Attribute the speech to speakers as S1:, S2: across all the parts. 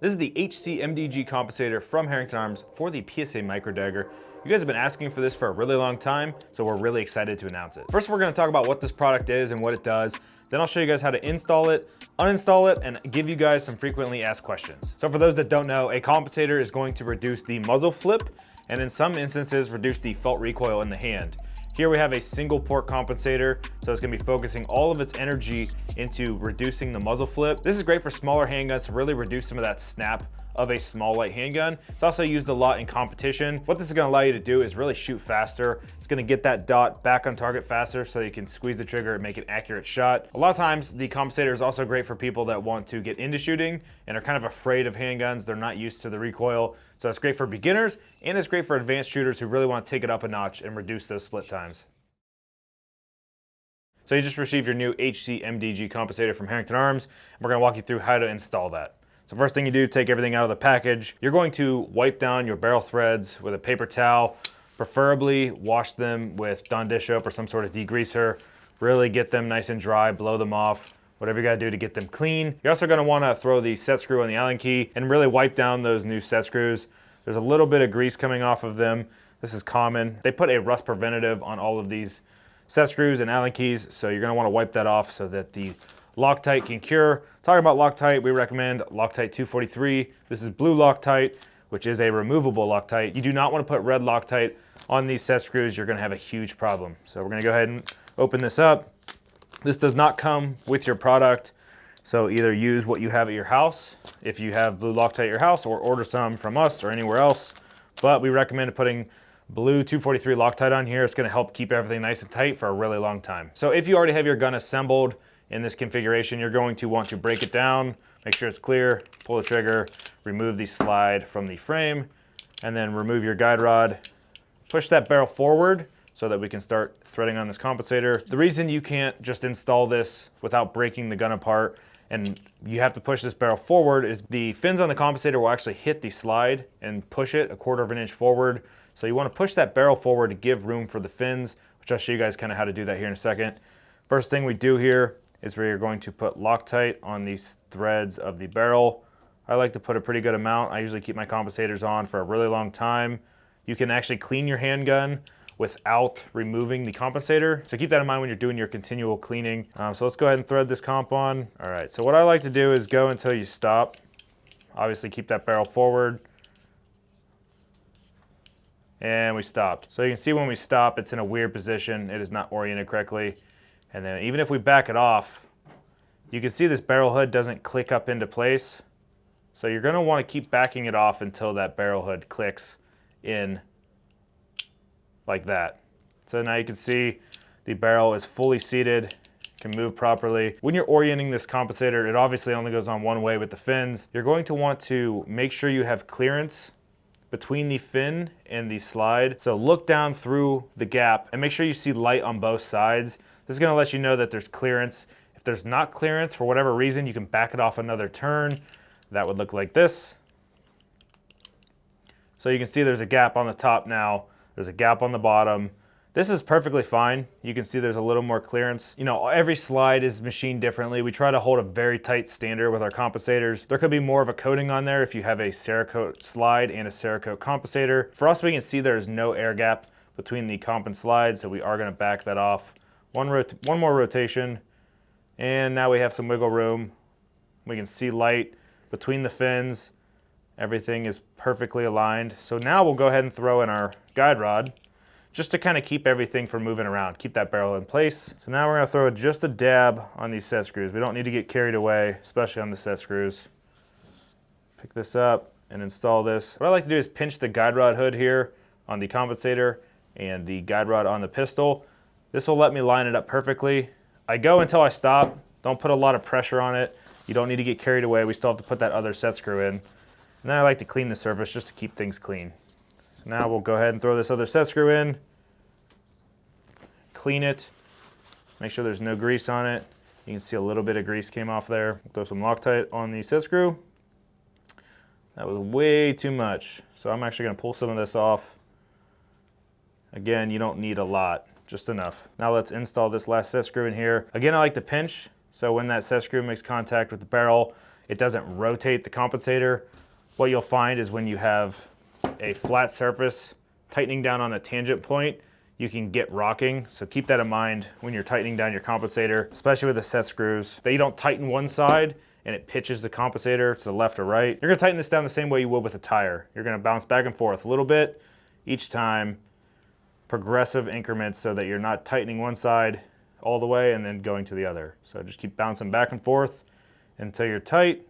S1: This is the HCMDG Compensator from Herrington Arms for the PSA Micro Dagger. You guys have been asking for this for a really long time, so we're really excited to announce it. First, we're gonna talk about what this product is and what it does. Then I'll show you guys how to install it, uninstall it, and give you guys some frequently asked questions. So for those that don't know, a compensator is going to reduce the muzzle flip, and in some instances, reduce the felt recoil in the hand. Here we have a single port compensator, so it's gonna be focusing all of its energy into reducing the muzzle flip. This is great for smaller handguns to really reduce some of that snap of a small light handgun. It's also used a lot in competition. What this is gonna allow you to do is really shoot faster. It's gonna get that dot back on target faster so you can squeeze the trigger and make an accurate shot. A lot of times the compensator is also great for people that want to get into shooting and are kind of afraid of handguns. They're not used to the recoil. So it's great for beginners and it's great for advanced shooters who really want to take it up a notch and reduce those split times. So you just received your new HCMDG Compensator from Herrington Arms, and we're gonna walk you through how to install that. So first thing you do, take everything out of the package. You're going to wipe down your barrel threads with a paper towel, preferably wash them with Dawn dish soap or some sort of degreaser. Really get them nice and dry, blow them off, whatever you gotta do to get them clean. You're also gonna wanna throw the set screw on the Allen key and really wipe down those new set screws. There's a little bit of grease coming off of them. This is common. They put a rust preventative on all of these set screws and Allen keys, so you're gonna wanna wipe that off so that the Loctite can cure. Talking about Loctite, we recommend Loctite 243. This is blue Loctite, which is a removable Loctite. You do not wanna put red Loctite on these set screws. You're gonna have a huge problem. So we're gonna go ahead and open this up. This does not come with your product, so either use what you have at your house if you have blue Loctite at your house, or order some from us or anywhere else. But we recommend putting blue 243 Loctite on here. It's gonna help keep everything nice and tight for a really long time. So if you already have your gun assembled in this configuration, you're going to want to break it down, make sure it's clear, pull the trigger, remove the slide from the frame, and then remove your guide rod. Push that barrel forward so that we can start threading on this compensator. The reason you can't just install this without breaking the gun apart and you have to push this barrel forward is the fins on the compensator will actually hit the slide and push it 1/4 of an inch forward. So you want to push that barrel forward to give room for the fins, which I'll show you guys kind of how to do that here in a second. First thing we do here is we're going to put Loctite on these threads of the barrel. I like to put a pretty good amount. I usually keep my compensators on for a really long time. You can actually clean your handgun without removing the compensator. So keep that in mind when you're doing your continual cleaning. So let's go ahead and thread this comp on. All right, so what I like to do is go until you stop. Obviously keep that barrel forward. And we stopped. So you can see when we stop, it's in a weird position. It is not oriented correctly. And then even if we back it off, you can see this barrel hood doesn't click up into place. So you're gonna wanna keep backing it off until that barrel hood clicks in like that. So now you can see the barrel is fully seated, can move properly. When you're orienting this compensator, it obviously only goes on one way with the fins. You're going to want to make sure you have clearance between the fin and the slide. So look down through the gap and make sure you see light on both sides. This is gonna let you know that there's clearance. If there's not clearance for whatever reason, you can back it off another turn. That would look like this. So you can see there's a gap on the top now. There's a gap on the bottom. This is perfectly fine. You can see there's a little more clearance. You know, every slide is machined differently. We try to hold a very tight standard with our compensators. There could be more of a coating on there if you have a Cerakote slide and a Cerakote compensator. For us, we can see there's no air gap between the comp and slide, so we are gonna back that off. One more rotation, and now we have some wiggle room. We can see light between the fins. Everything is perfectly aligned. So now we'll go ahead and throw in our guide rod just to kind of keep everything from moving around, keep that barrel in place. So now we're gonna throw just a dab on these set screws. We don't need to get carried away, especially on the set screws. Pick this up and install this. What I like to do is pinch the guide rod hood here on the compensator and the guide rod on the pistol. This will let me line it up perfectly. I go until I stop. Don't put a lot of pressure on it. You don't need to get carried away. We still have to put that other set screw in. And then I like to clean the surface just to keep things clean. So now we'll go ahead and throw this other set screw in, clean it, make sure there's no grease on it. You can see a little bit of grease came off there. Throw some Loctite on the set screw. That was way too much. So I'm actually gonna pull some of this off. Again, you don't need a lot, just enough. Now let's install this last set screw in here. Again, I like to pinch, so when that set screw makes contact with the barrel, it doesn't rotate the compensator. What you'll find is when you have a flat surface, tightening down on a tangent point, you can get rocking. So keep that in mind when you're tightening down your compensator, especially with the set screws. That you don't tighten one side and it pitches the compensator to the left or right. You're gonna tighten this down the same way you would with a tire. You're gonna bounce back and forth a little bit each time, progressive increments so that you're not tightening one side all the way and then going to the other. So just keep bouncing back and forth until you're tight.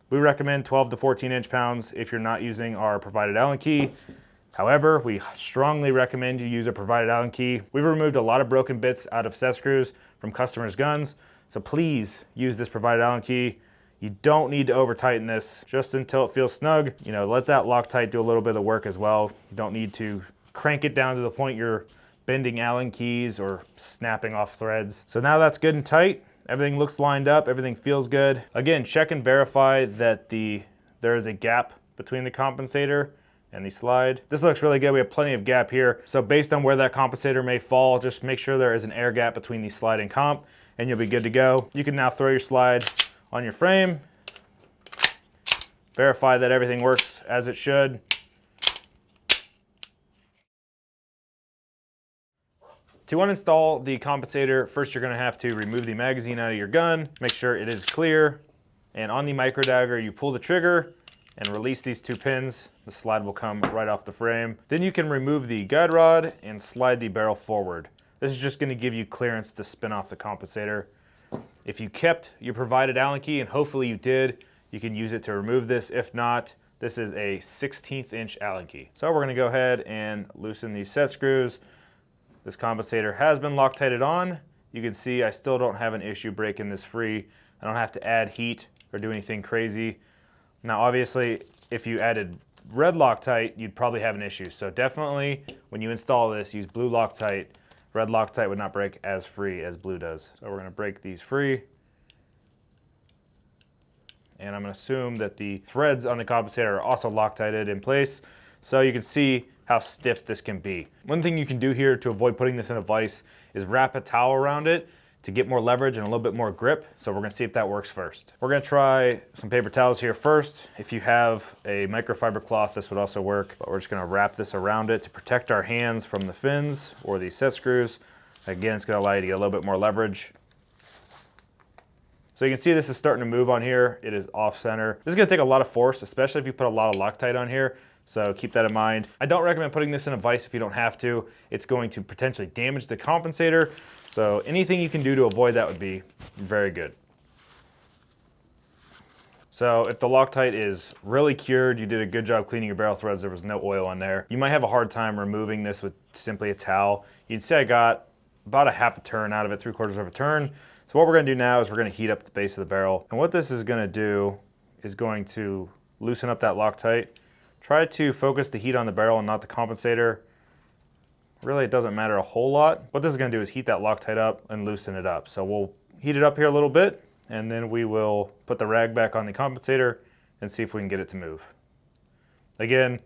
S1: We recommend 12 to 14 inch-pounds if you're not using our provided Allen key. However, we strongly recommend you use a provided Allen key. We've removed a lot of broken bits out of set screws from customers' guns, so please use this provided Allen key. You don't need to over tighten this, just until it feels snug. You know, let that Loctite do a little bit of the work as well. You don't need to crank it down to the point you're bending Allen keys or snapping off threads. So now that's good and tight. Everything looks lined up, everything feels good. Again, check and verify that there is a gap between the compensator and the slide. This looks really good. We have plenty of gap here. So based on where that compensator may fall, just make sure there is an air gap between the slide and comp, and you'll be good to go. You can now throw your slide on your frame, verify that everything works as it should. To uninstall the compensator, first you're gonna have to remove the magazine out of your gun, make sure it is clear, and on the Micro Dagger, you pull the trigger and release these two pins. The slide will come right off the frame. Then you can remove the guide rod and slide the barrel forward. This is just gonna give you clearance to spin off the compensator. If you kept your provided Allen key, and hopefully you did, you can use it to remove this. If not, this is a 16th inch Allen key. So we're gonna go ahead and loosen these set screws. This compensator has been Loctited on. You can see I still don't have an issue breaking this free. I don't have to add heat or do anything crazy. Now obviously, if you added red Loctite, you'd probably have an issue. So definitely, when you install this, use blue Loctite. Red Loctite would not break as free as blue does. So we're gonna break these free. And I'm gonna assume that the threads on the compensator are also Loctited in place. So you can see how stiff this can be. One thing you can do here to avoid putting this in a vise is wrap a towel around it to get more leverage and a little bit more grip. So we're gonna see if that works first. We're gonna try some paper towels here first. If you have a microfiber cloth, this would also work, but we're just gonna wrap this around it to protect our hands from the fins or the set screws. Again, it's gonna allow you to get a little bit more leverage. So you can see this is starting to move on here. It is off center. This is gonna take a lot of force, especially if you put a lot of Loctite on here. So keep that in mind. I don't recommend putting this in a vise if you don't have to. It's going to potentially damage the compensator. So anything you can do to avoid that would be very good. So if the Loctite is really cured, you did a good job cleaning your barrel threads, there was no oil on there, you might have a hard time removing this with simply a towel. You can see I got about a half a turn out of it, 3/4 of a turn. So what we're gonna do now is we're gonna heat up the base of the barrel. And what this is gonna do is going to loosen up that Loctite. Try to focus the heat on the barrel and not the compensator. Really, it doesn't matter a whole lot. What this is gonna do is heat that Loctite up and loosen it up. So we'll heat it up here a little bit, and then we will put the rag back on the compensator and see if we can get it to move. Again,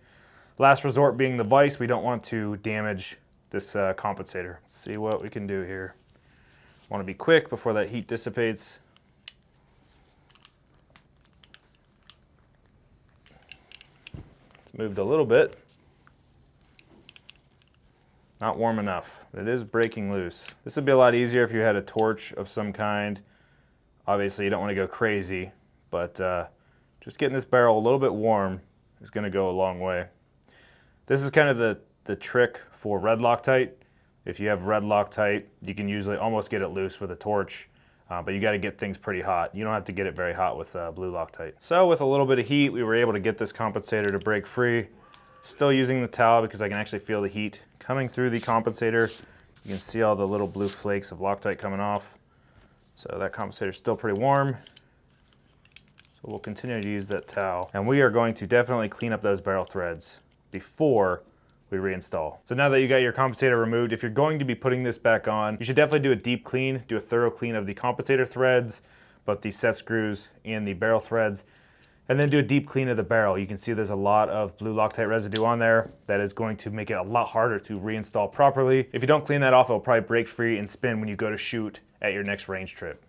S1: last resort being the vise, we don't want to damage this compensator. Let's see what we can do here. Want to be quick before that heat dissipates. It's moved a little bit. Not warm enough. It is breaking loose. This would be a lot easier if you had a torch of some kind. Obviously you don't want to go crazy, but just getting this barrel a little bit warm is going to go a long way. This is kind of the trick for red Loctite. If you have red Loctite, you can usually almost get it loose with a torch, but you got to get things pretty hot. You don't have to get it very hot with blue Loctite. So with a little bit of heat, we were able to get this compensator to break free. Still using the towel because I can actually feel the heat coming through the compensator. You can see all the little blue flakes of Loctite coming off. So that compensator is still pretty warm. So we'll continue to use that towel. And we are going to definitely clean up those barrel threads before we reinstall. So now that you got your compensator removed, if you're going to be putting this back on, you should definitely do a deep clean, do a thorough clean of the compensator threads, both the set screws and the barrel threads, and then do a deep clean of the barrel. You can see there's a lot of blue Loctite residue on there that is going to make it a lot harder to reinstall properly. If you don't clean that off, it'll probably break free and spin when you go to shoot at your next range trip.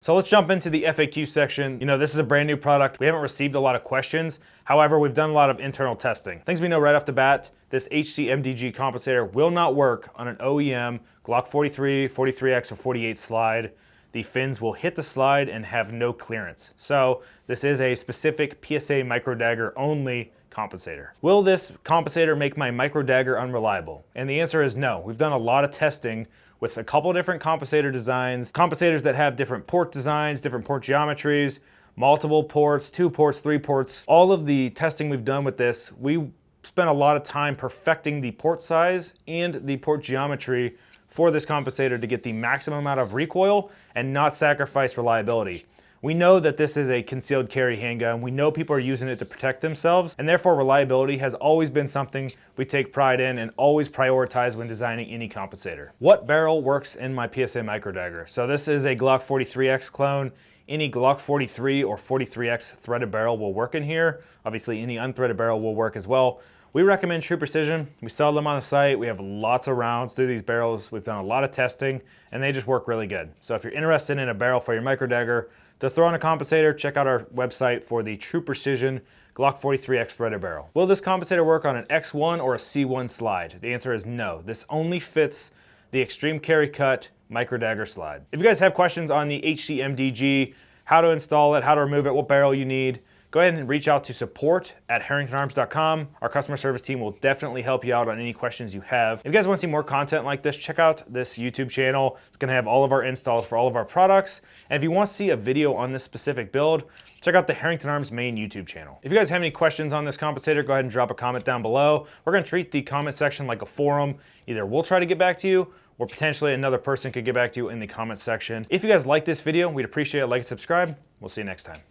S1: So let's jump into the FAQ section. You know, this is a brand new product. We haven't received a lot of questions. However, we've done a lot of internal testing. Things we know right off the bat, this HCMDG compensator will not work on an OEM Glock 43, 43X, or 48 slide. The fins will hit the slide and have no clearance. So this is a specific PSA Micro Dagger only compensator. Will this compensator make my Micro Dagger unreliable? And the answer is no. We've done a lot of testing with a couple different compensator designs, compensators that have different port designs, different port geometries, multiple ports, 2 ports, 3 ports. All of the testing we've done with this, we spent a lot of time perfecting the port size and the port geometry for this compensator to get the maximum amount of recoil and not sacrifice reliability. We know that this is a concealed carry handgun. We know people are using it to protect themselves, and therefore reliability has always been something we take pride in and always prioritize when designing any compensator. What barrel works in my PSA Micro Dagger? So this is a Glock 43X clone. Any Glock 43 or 43X threaded barrel will work in here. Obviously, any unthreaded barrel will work as well. We recommend True Precision. We sell them on the site. We have lots of rounds through these barrels. We've done a lot of testing, and they just work really good. So if you're interested in a barrel for your Micro Dagger to throw on a compensator, check out our website for the True Precision Glock 43X threaded barrel. Will this compensator work on an X1 or a C1 slide? The answer is no. This only fits the Extreme Carry Cut Micro Dagger slide. If you guys have questions on the HCMDG, how to install it, how to remove it, what barrel you need, go ahead and reach out to support@herringtonarms.com. Our customer service team will definitely help you out on any questions you have. If you guys want to see more content like this, check out this YouTube channel. It's going to have all of our installs for all of our products. And if you want to see a video on this specific build, check out the Herrington Arms main YouTube channel. If you guys have any questions on this compensator, go ahead and drop a comment down below. We're going to treat the comment section like a forum. Either we'll try to get back to you, or potentially another person could get back to you in the comment section. If you guys like this video, we'd appreciate a like and subscribe. We'll see you next time.